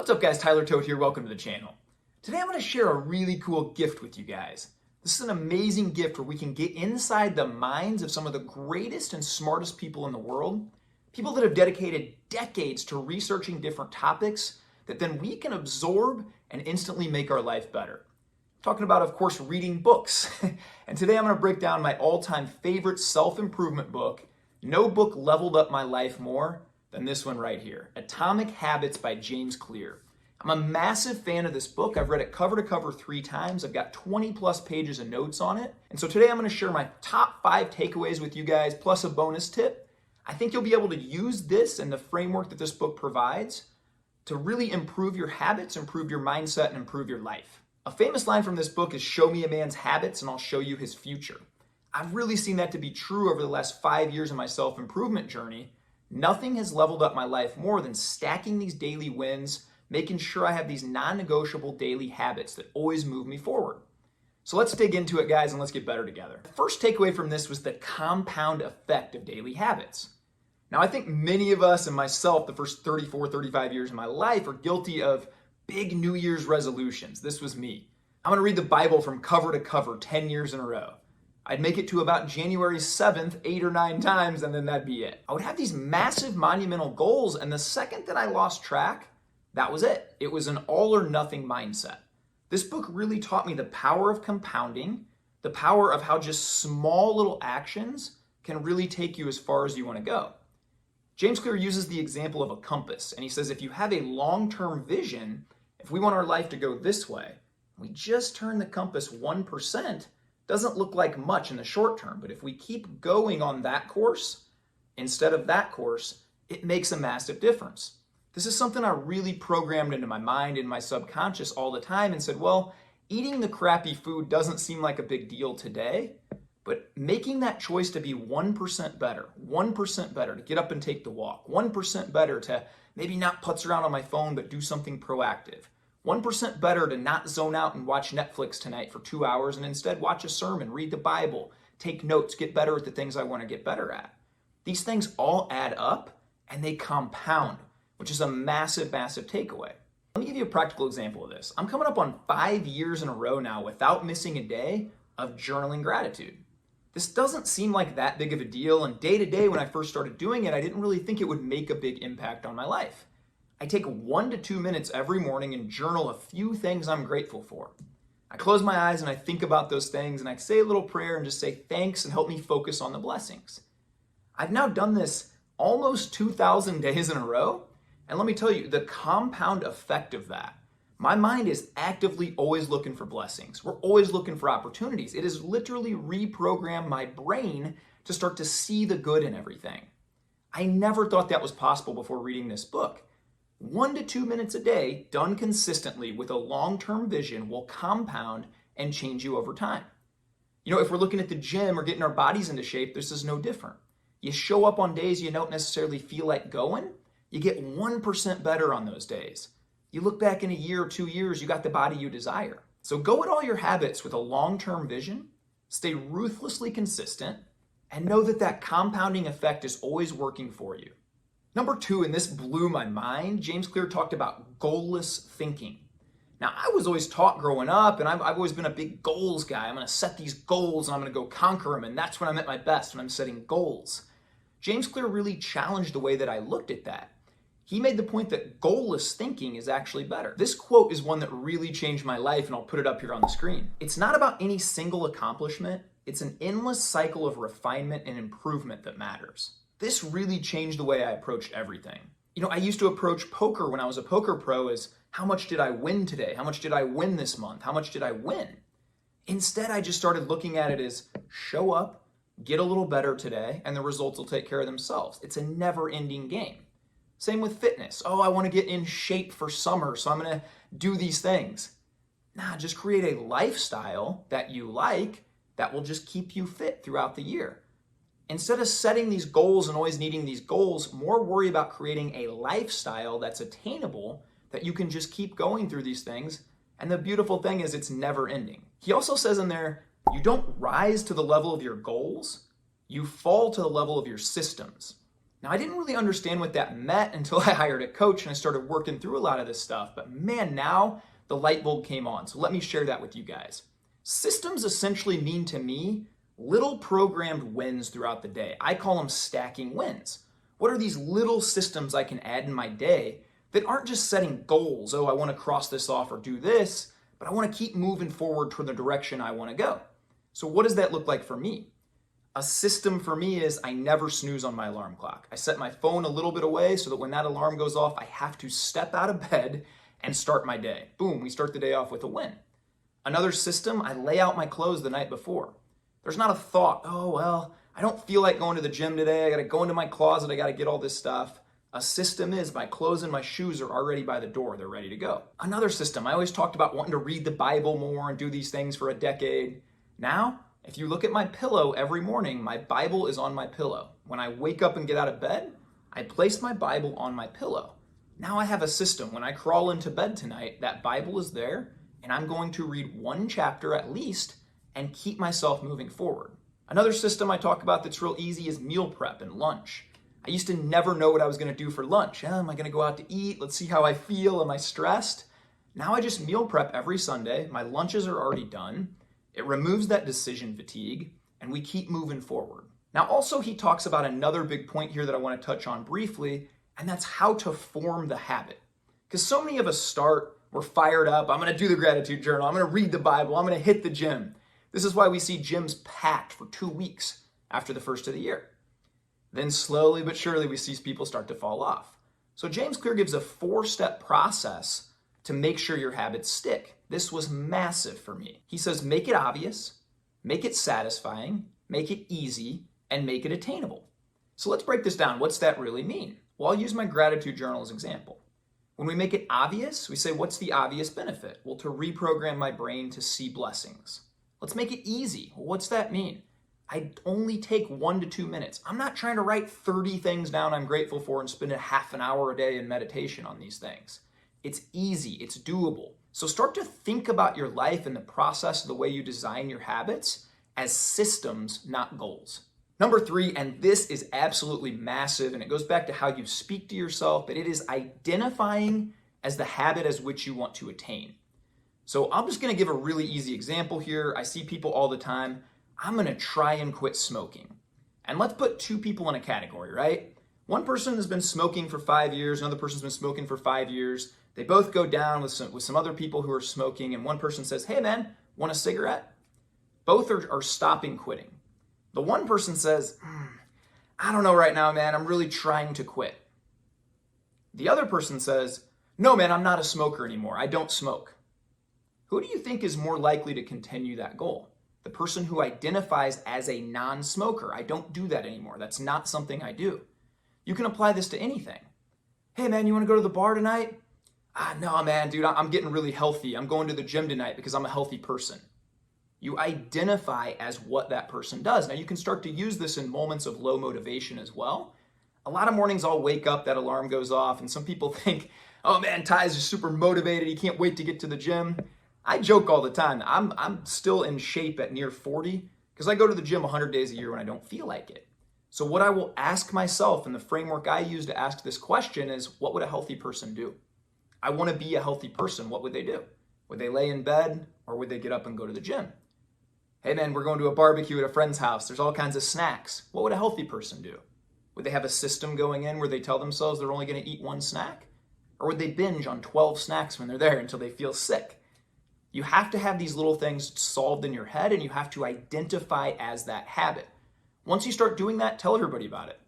What's up guys, Tyler Toad here, welcome to the channel. Today I'm going to share a really cool gift with you guys. This is an amazing gift where we can get inside the minds of some of the greatest and smartest people in the world, people that have dedicated decades to researching different topics that then we can absorb and instantly make our life better. I'm talking about, of course, reading books. And today I'm going to break down my all-time favorite self-improvement book. No book leveled up my life more than this one right here, Atomic Habits by James Clear. I'm a massive fan of this book. I've read it cover to cover 3 times. I've got 20 plus pages of notes on it. And so today I'm going to share my top 5 takeaways with you guys, plus a bonus tip. I think you'll be able to use this and the framework that this book provides to really improve your habits, improve your mindset, and improve your life. A famous line from this book is, "Show me a man's habits and I'll show you his future." I've really seen that to be true over the last 5 years of my self-improvement journey. Nothing has leveled up my life more than stacking these daily wins, making sure I have these non-negotiable daily habits that always move me forward. So let's dig into it, guys, and let's get better together. The first takeaway from this was the compound effect of daily habits. Now, I think many of us, and myself, the first 34, 35 years of my life are guilty of big New Year's resolutions. This was me. I'm gonna read the Bible from cover to cover 10 years in a row. I'd make it to about January 7th 8 or 9 times, and then that'd be it. I would have these massive monumental goals, and the second that I lost track, that was it. It was an all or nothing mindset. This book really taught me the power of compounding, the power of how just small little actions can really take you as far as you want to go. James Clear uses the example of a compass, and he says if you have a long-term vision, if we want our life to go this way, we just turn the compass 1%, doesn't look like much in the short term, but if we keep going on that course instead of that course, it makes a massive difference. This is something I really programmed into my mind and my subconscious all the time and said, well, eating the crappy food doesn't seem like a big deal today, but making that choice to be 1% better, 1% better to get up and take the walk, 1% better to maybe not putz around on my phone, but do something proactive. 1% better to not zone out and watch Netflix tonight for 2 hours and instead watch a sermon, read the Bible, take notes, get better at the things I want to get better at. These things all add up and they compound, which is a massive, massive takeaway. Let me give you a practical example of this. I'm coming up on 5 years in a row now without missing a day of journaling gratitude. This doesn't seem like that big of a deal, and day to day when I first started doing it, I didn't really think it would make a big impact on my life. I take 1 to 2 minutes every morning and journal a few things I'm grateful for. I close my eyes and I think about those things and I say a little prayer and just say thanks and help me focus on the blessings. I've now done this almost 2,000 days in a row, and let me tell you, the compound effect of that, my mind is actively always looking for blessings. We're always looking for opportunities. It has literally reprogrammed my brain to start to see the good in everything. I never thought that was possible before reading this book. 1 to 2 minutes a day, done consistently with a long-term vision, will compound and change you over time. You know, if we're looking at the gym or getting our bodies into shape, this is no different. You show up on days you don't necessarily feel like going, you get 1% better on those days. You look back in a year or 2 years, you got the body you desire. So go at all your habits with a long-term vision, stay ruthlessly consistent, and know that that compounding effect is always working for you. Number 2, and this blew my mind, James Clear talked about goalless thinking. Now, I was always taught growing up, and I've always been a big goals guy. I'm going to set these goals, and I'm going to go conquer them, and that's when I'm at my best, when I'm setting goals. James Clear really challenged the way that I looked at that. He made the point that goalless thinking is actually better. This quote is one that really changed my life, and I'll put it up here on the screen. It's not about any single accomplishment. It's an endless cycle of refinement and improvement that matters. This really changed the way I approached everything. You know, I used to approach poker when I was a poker pro as, how much did I win today? How much did I win this month? How much did I win? Instead, I just started looking at it as, show up, get a little better today, and the results will take care of themselves. It's a never-ending game. Same with fitness. Oh, I want to get in shape for summer, so I'm going to do these things. Nah, just create a lifestyle that you like that will just keep you fit throughout the year. Instead of setting these goals and always needing these goals, more worry about creating a lifestyle that's attainable, that you can just keep going through these things. And the beautiful thing is it's never ending. He also says in there, you don't rise to the level of your goals, you fall to the level of your systems. Now, I didn't really understand what that meant until I hired a coach and I started working through a lot of this stuff. But man, now the light bulb came on. So let me share that with you guys. Systems essentially mean to me little programmed wins throughout the day. I call them stacking wins. What are these little systems I can add in my day that aren't just setting goals? Oh, I want to cross this off or do this, but I want to keep moving forward toward the direction I want to go. So what does that look like for me? A system for me is I never snooze on my alarm clock. I set my phone a little bit away so that when that alarm goes off, I have to step out of bed and start my day. Boom, we start the day off with a win. Another system, I lay out my clothes the night before. There's not a thought, oh, well, I don't feel like going to the gym today. I got to go into my closet. I got to get all this stuff. A system is my clothes and my shoes are already by the door. They're ready to go. Another system, I always talked about wanting to read the Bible more and do these things for a decade. Now, if you look at my pillow every morning, my Bible is on my pillow. When I wake up and get out of bed, I place my Bible on my pillow. Now I have a system. When I crawl into bed tonight, that Bible is there, and I'm going to read one chapter at least and keep myself moving forward. Another system I talk about that's real easy is meal prep and lunch. I used to never know what I was going to do for lunch. Am I going to go out to eat? Let's see how I feel. Am I stressed? Now I just meal prep every Sunday. My lunches are already done. It removes that decision fatigue, and we keep moving forward. Now, also, he talks about another big point here that I want to touch on briefly, and that's how to form the habit. Because so many of us start, we're fired up. I'm going to do the gratitude journal. I'm going to read the Bible. I'm going to hit the gym. This is why we see gyms packed for 2 weeks after the first of the year. Then slowly but surely, we see people start to fall off. So James Clear gives a 4-step process to make sure your habits stick. This was massive for me. He says, make it obvious, make it satisfying, make it easy, and make it attainable. So let's break this down. What's that really mean? Well, I'll use my gratitude journal as an example. When we make it obvious, we say, what's the obvious benefit? Well, to reprogram my brain to see blessings. Let's make it easy. Well, what's that mean? I only take 1 to 2 minutes. I'm not trying to write 30 things down I'm grateful for and spend a half an hour a day in meditation on these things. It's easy, it's doable. So start to think about your life and the process of the way you design your habits as systems, not goals. Number 3, and this is absolutely massive, and it goes back to how you speak to yourself, but it is identifying as the habit as which you want to attain. So I'm just gonna give a really easy example here. I see people all the time. I'm gonna try and quit smoking. And let's put 2 people in a category, right? One person has been smoking for 5 years, another person's been smoking for 5 years. They both go down with some other people who are smoking, and one person says, hey man, want a cigarette? Both are stopping quitting. The one person says, I don't know right now, man, I'm really trying to quit. The other person says, no man, I'm not a smoker anymore, I don't smoke. Who do you think is more likely to continue that goal? The person who identifies as a non-smoker. I don't do that anymore. That's not something I do. You can apply this to anything. Hey man, you want to go to the bar tonight? No man, dude, I'm getting really healthy. I'm going to the gym tonight because I'm a healthy person. You identify as what that person does. Now you can start to use this in moments of low motivation as well. A lot of mornings I'll wake up, that alarm goes off, and some people think, oh man, Ty's just super motivated. He can't wait to get to the gym. I joke all the time. I'm still in shape at near 40 because I go to the gym 100 days a year when I don't feel like it. So what I will ask myself, and the framework I use to ask this question is, what would a healthy person do? I want to be a healthy person. What would they do? Would they lay in bed or would they get up and go to the gym? Hey man, we're going to a barbecue at a friend's house. There's all kinds of snacks. What would a healthy person do? Would they have a system going in where they tell themselves they're only going to eat 1 snack? Or would they binge on 12 snacks when they're there until they feel sick? You have to have these little things solved in your head, and you have to identify as that habit. Once you start doing that, tell everybody about it.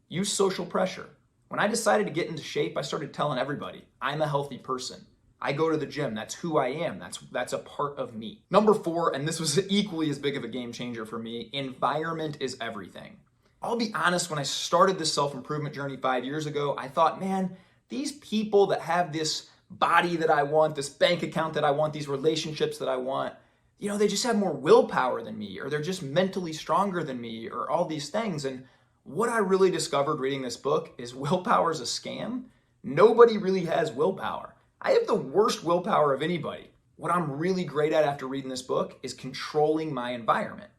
Use social pressure. When I decided to get into shape, I started telling everybody, I'm a healthy person. I go to the gym. That's who I am. That's a part of me. Number 4, and this was equally as big of a game changer for me, environment is everything. I'll be honest, when I started this self-improvement journey 5 years ago, I thought, man, these people that have this body that I want, this bank account that I want, these relationships that I want, they just have more willpower than me, or they're just mentally stronger than me, or all these things. And what I really discovered reading this book is willpower is a scam. Nobody really has willpower. I have the worst willpower of anybody. What I'm really great at after reading this book is controlling my environment.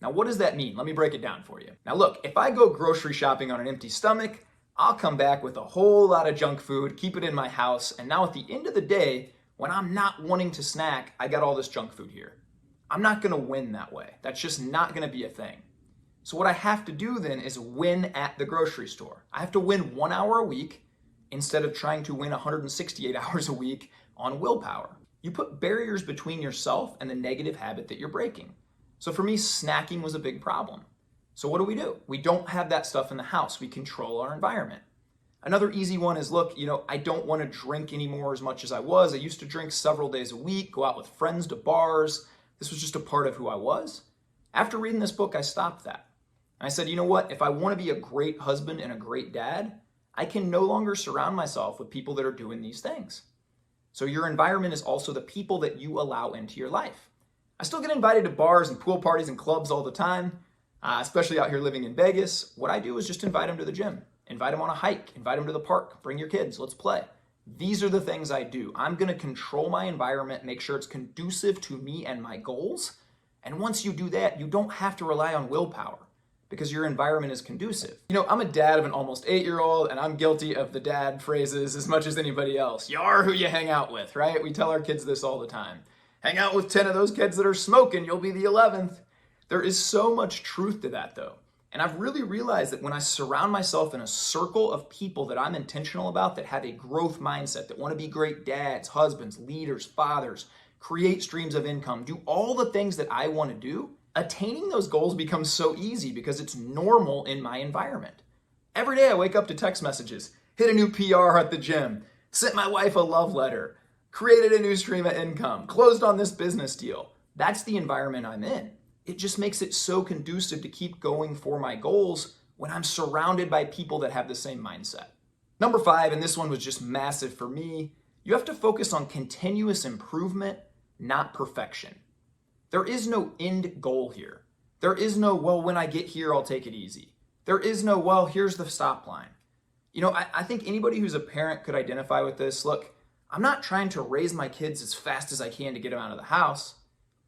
Now, what does that mean? Let me break it down for you. Now, look, if I go grocery shopping on an empty stomach, I'll come back with a whole lot of junk food, keep it in my house, and now at the end of the day, when I'm not wanting to snack, I got all this junk food here. I'm not gonna win that way. That's just not gonna be a thing. So what I have to do then is win at the grocery store. I have to win 1 hour a week instead of trying to win 168 hours a week on willpower. You put barriers between yourself and the negative habit that you're breaking. So for me, snacking was a big problem. So what do? We don't have that stuff in the house. We control our environment. Another easy one is, look, I don't want to drink anymore as much as I was. I used to drink several days a week, go out with friends to bars. This was just a part of who I was. After reading this book, I stopped that. And I said, you know what? If I want to be a great husband and a great dad, I can no longer surround myself with people that are doing these things. So your environment is also the people that you allow into your life. I still get invited to bars and pool parties and clubs all the time. Especially out here living in Vegas. What I do is just invite them to the gym, invite them on a hike, invite them to the park, bring your kids, let's play. These are the things I do. I'm gonna control my environment, make sure it's conducive to me and my goals. And once you do that, you don't have to rely on willpower because your environment is conducive. I'm a dad of an almost 8-year-old and I'm guilty of the dad phrases as much as anybody else. You are who you hang out with, right? We tell our kids this all the time. Hang out with 10 of those kids that are smoking, you'll be the 11th. There is so much truth to that though. And I've really realized that when I surround myself in a circle of people that I'm intentional about, that have a growth mindset, that want to be great dads, husbands, leaders, fathers, create streams of income, do all the things that I want to do, attaining those goals becomes so easy because it's normal in my environment. Every day I wake up to text messages, hit a new PR at the gym, sent my wife a love letter, created a new stream of income, closed on this business deal. That's the environment I'm in. It just makes it so conducive to keep going for my goals when I'm surrounded by people that have the same mindset. Number 5, and this one was just massive for me, you have to focus on continuous improvement, not perfection. There is no end goal here. There is no, well, when I get here, I'll take it easy. There is no, well, here's the stop line. I think anybody who's a parent could identify with this. Look, I'm not trying to raise my kids as fast as I can to get them out of the house.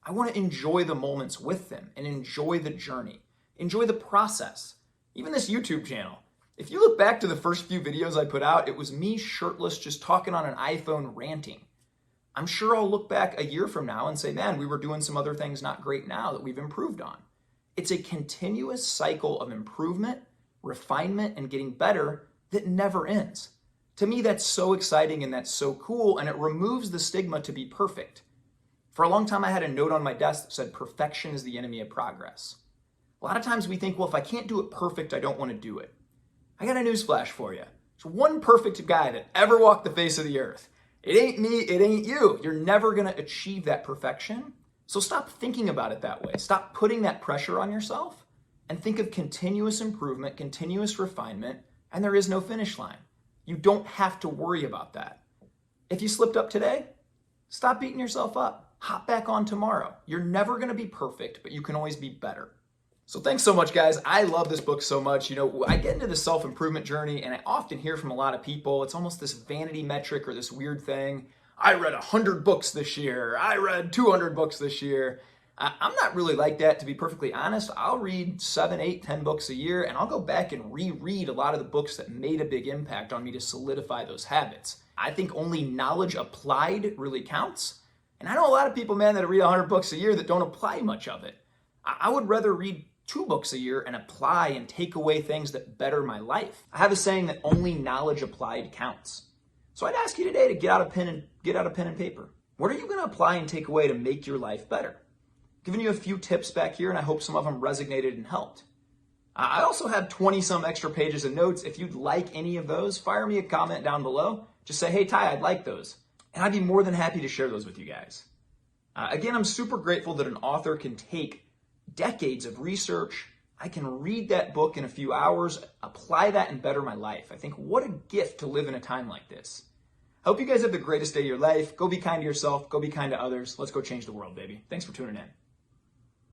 I want to enjoy the moments with them and enjoy the journey, enjoy the process. Even this YouTube channel. If you look back to the first few videos I put out, it was me shirtless, just talking on an iPhone ranting. I'm sure I'll look back a year from now and say, man, we were doing some other things not great now that we've improved on. It's a continuous cycle of improvement, refinement, and getting better that never ends. To me, that's so exciting and that's so cool, and it removes the stigma to be perfect. For a long time, I had a note on my desk that said, perfection is the enemy of progress. A lot of times we think, well, if I can't do it perfect, I don't want to do it. I got a newsflash for you. There's one perfect guy that ever walked the face of the earth. It ain't me, it ain't you. You're never going to achieve that perfection. So stop thinking about it that way. Stop putting that pressure on yourself and think of continuous improvement, continuous refinement, and there is no finish line. You don't have to worry about that. If you slipped up today, stop beating yourself up. Hop back on tomorrow. You're never going to be perfect, but you can always be better. So thanks so much, guys. I love this book so much. I get into the self-improvement journey and I often hear from a lot of people, it's almost this vanity metric or this weird thing. I read 100 books this year. I read 200 books this year. I'm not really like that, to be perfectly honest. I'll read 7, 8, 10 books a year and I'll go back and reread a lot of the books that made a big impact on me to solidify those habits. I think only knowledge applied really counts. And I know a lot of people, man, that read 100 books a year that don't apply much of it. I would rather read 2 books a year and apply and take away things that better my life. I have a saying that only knowledge applied counts. So I'd ask you today to get out a pen and paper. What are you going to apply and take away to make your life better? Giving you a few tips back here, and I hope some of them resonated and helped. I also have 20-some extra pages of notes. If you'd like any of those, fire me a comment down below. Just say, hey, Ty, I'd like those. And I'd be more than happy to share those with you guys. Again, I'm super grateful that an author can take decades of research. I can read that book in a few hours, apply that and better my life. I think what a gift to live in a time like this. I hope you guys have the greatest day of your life. Go be kind to yourself. Go be kind to others. Let's go change the world, baby. Thanks for tuning in.